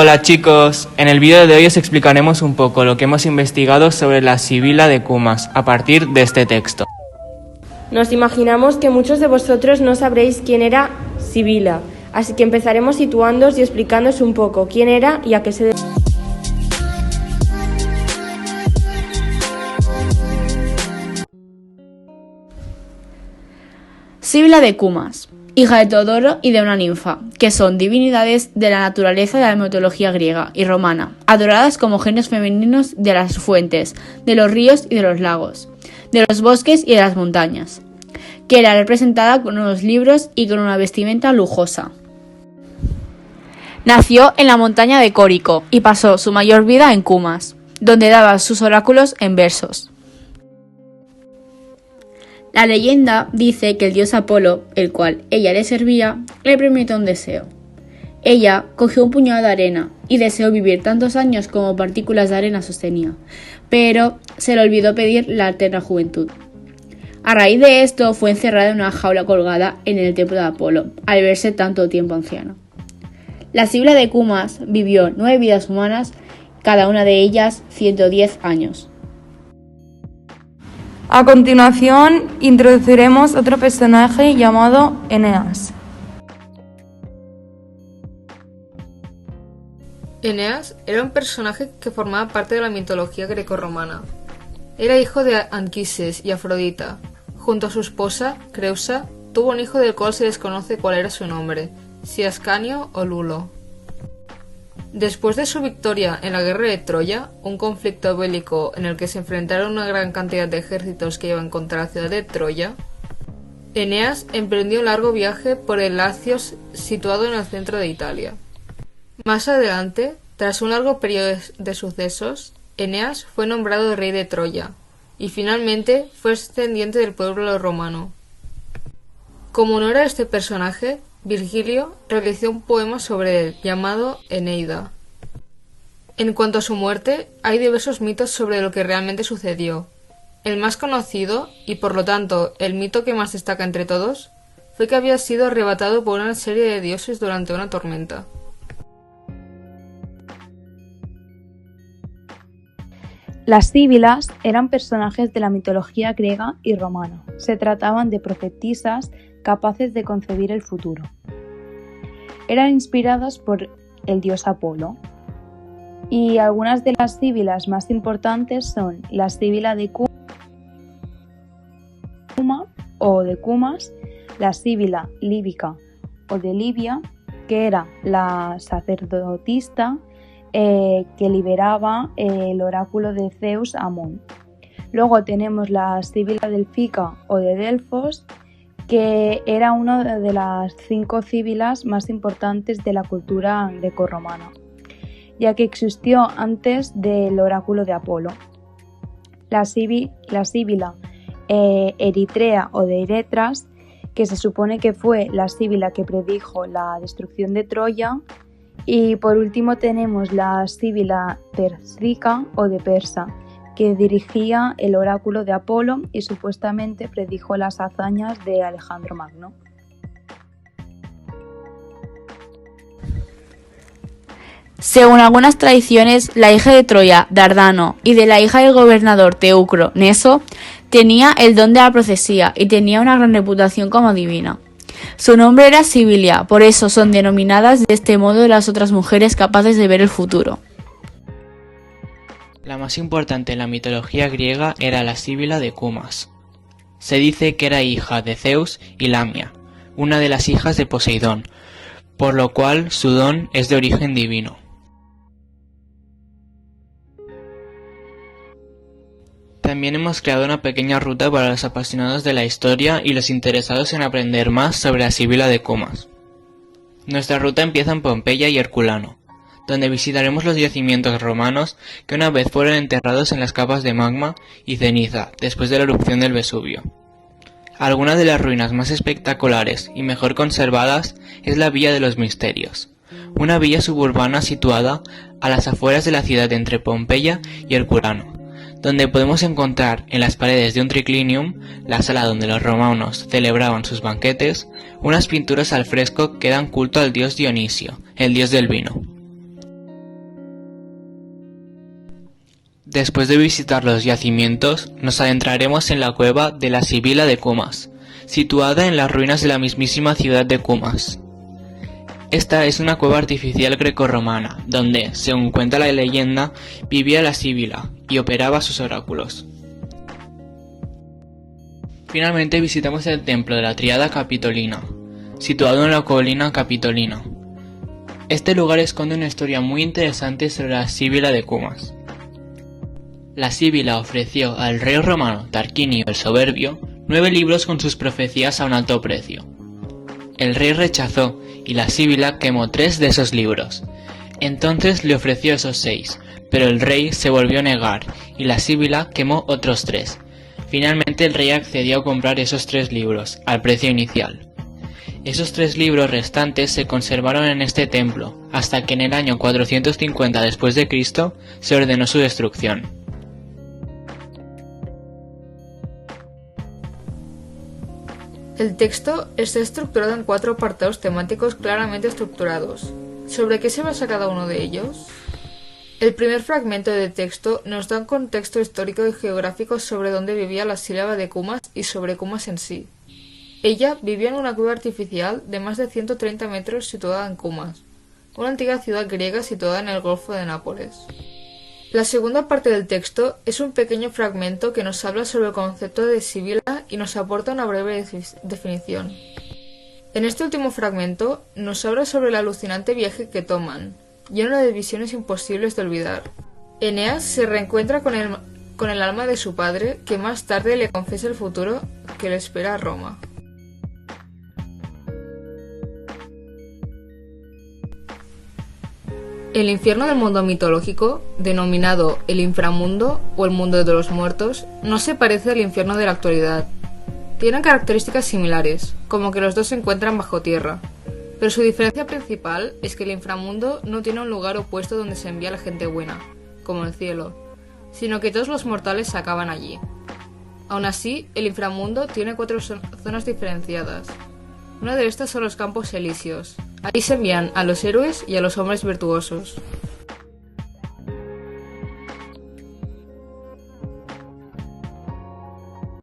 Hola chicos, en el vídeo de hoy os explicaremos un poco lo que hemos investigado sobre la Sibila de Cumas a partir de este texto. Nos imaginamos que muchos de vosotros no sabréis quién era Sibila, así que empezaremos situándoos y explicándoos un poco quién era y a qué se dedicaba. Sibila de Cumas, hija de Teodoro y de una ninfa, que son divinidades de la naturaleza de la mitología griega y romana, adoradas como genios femeninos de las fuentes, de los ríos y de los lagos, de los bosques y de las montañas, que era representada con unos libros y con una vestimenta lujosa. Nació en la montaña de Córico y pasó su mayor vida en Cumas, donde daba sus oráculos en versos. La leyenda dice que el dios Apolo, el cual ella le servía, le permitió un deseo. Ella cogió un puñado de arena y deseó vivir tantos años como partículas de arena sostenía, pero se le olvidó pedir la eterna juventud. A raíz de esto fue encerrada en una jaula colgada en el templo de Apolo, al verse tanto tiempo anciana. La Sibila de Cumas vivió 9 vidas humanas, cada una de ellas 110 años. A continuación, introduciremos otro personaje llamado Eneas. Eneas era un personaje que formaba parte de la mitología grecorromana. Era hijo de Anquises y Afrodita. Junto a su esposa, Creusa, tuvo un hijo del cual se desconoce cuál era su nombre, si Ascanio o Lulo. Después de su victoria en la guerra de Troya, un conflicto bélico en el que se enfrentaron una gran cantidad de ejércitos que iban contra la ciudad de Troya, Eneas emprendió un largo viaje por el Lacio situado en el centro de Italia. Más adelante, tras un largo periodo de sucesos, Eneas fue nombrado rey de Troya, y finalmente fue descendiente del pueblo romano. Como honor a este personaje, Virgilio realizó un poema sobre él llamado Eneida. En cuanto a su muerte, hay diversos mitos sobre lo que realmente sucedió. El más conocido, y por lo tanto el mito que más destaca entre todos, fue que había sido arrebatado por una serie de dioses durante una tormenta. Las síbilas eran personajes de la mitología griega y romana. Se trataban de profetisas capaces de concebir el futuro. Eran inspiradas por el dios Apolo. Y algunas de las síbilas más importantes son la Sibila de Cuma o de Cumas, la Sibila líbica o de Libia, que era la sacerdotista que liberaba el oráculo de Zeus Amón. Luego tenemos la Sibila delfica o de Delfos, que era una de las 5 síbilas más importantes de la cultura grecorromana, ya que existió antes del oráculo de Apolo. La síbila eritrea o de Eretras, que se supone que fue la síbila que predijo la destrucción de Troya. Y por último tenemos la Sibila persica o de Persa, que dirigía el oráculo de Apolo y supuestamente predijo las hazañas de Alejandro Magno. Según algunas tradiciones, la hija de Troya, Dardano, y de la hija del gobernador Teucro, Neso, tenía el don de la profecía y tenía una gran reputación como divina. Su nombre era Sibilia, por eso son denominadas de este modo las otras mujeres capaces de ver el futuro. La más importante en la mitología griega era la Sibila de Cumas. Se dice que era hija de Zeus y Lamia, una de las hijas de Poseidón, por lo cual su don es de origen divino. También hemos creado una pequeña ruta para los apasionados de la historia y los interesados en aprender más sobre la Sibila de Cumas. Nuestra ruta empieza en Pompeya y Herculano, donde visitaremos los yacimientos romanos que una vez fueron enterrados en las capas de magma y ceniza después de la erupción del Vesubio. Algunas de las ruinas más espectaculares y mejor conservadas es la Villa de los Misterios, una villa suburbana situada a las afueras de la ciudad entre Pompeya y Herculano, donde podemos encontrar en las paredes de un triclinium, la sala donde los romanos celebraban sus banquetes, unas pinturas al fresco que dan culto al dios Dionisio, el dios del vino. Después de visitar los yacimientos, nos adentraremos en la cueva de la Sibila de Cumas, situada en las ruinas de la mismísima ciudad de Cumas. Esta es una cueva artificial grecorromana, donde, según cuenta la leyenda, vivía la Sibila y operaba sus oráculos. Finalmente visitamos el templo de la Tríada Capitolina, situado en la colina Capitolina. Este lugar esconde una historia muy interesante sobre la Sibila de Cumas. La Sibila ofreció al rey romano Tarquinio el Soberbio 9 libros con sus profecías a un alto precio. El rey rechazó y la Sibila quemó 3 de esos libros. Entonces le ofreció esos 6, pero el rey se volvió a negar y la Sibila quemó otros 3. Finalmente el rey accedió a comprar esos 3 libros, al precio inicial. Esos 3 libros restantes se conservaron en este templo, hasta que en el año 450 después de Cristo se ordenó su destrucción. El texto está estructurado en 4 apartados temáticos claramente estructurados. ¿Sobre qué se basa cada uno de ellos? El primer fragmento de texto nos da un contexto histórico y geográfico sobre dónde vivía la Sílaba de Cumas y sobre Cumas en sí. Ella vivía en una cueva artificial de más de 130 metros situada en Cumas, una antigua ciudad griega situada en el Golfo de Nápoles. La segunda parte del texto es un pequeño fragmento que nos habla sobre el concepto de Sibila y nos aporta una breve definición. En este último fragmento nos habla sobre el alucinante viaje que toman, lleno de visiones imposibles de olvidar. Eneas se reencuentra con el alma de su padre, que más tarde le confiesa el futuro que le espera a Roma. El infierno del mundo mitológico, denominado el inframundo o el mundo de los muertos, no se parece al infierno de la actualidad. Tienen características similares, como que los dos se encuentran bajo tierra, pero su diferencia principal es que el inframundo no tiene un lugar opuesto donde se envía la gente buena, como el cielo, sino que todos los mortales se acaban allí. Aún así, el inframundo tiene 4 zonas diferenciadas. Una de estas son los Campos Elíseos. Ahí se envían a los héroes y a los hombres virtuosos.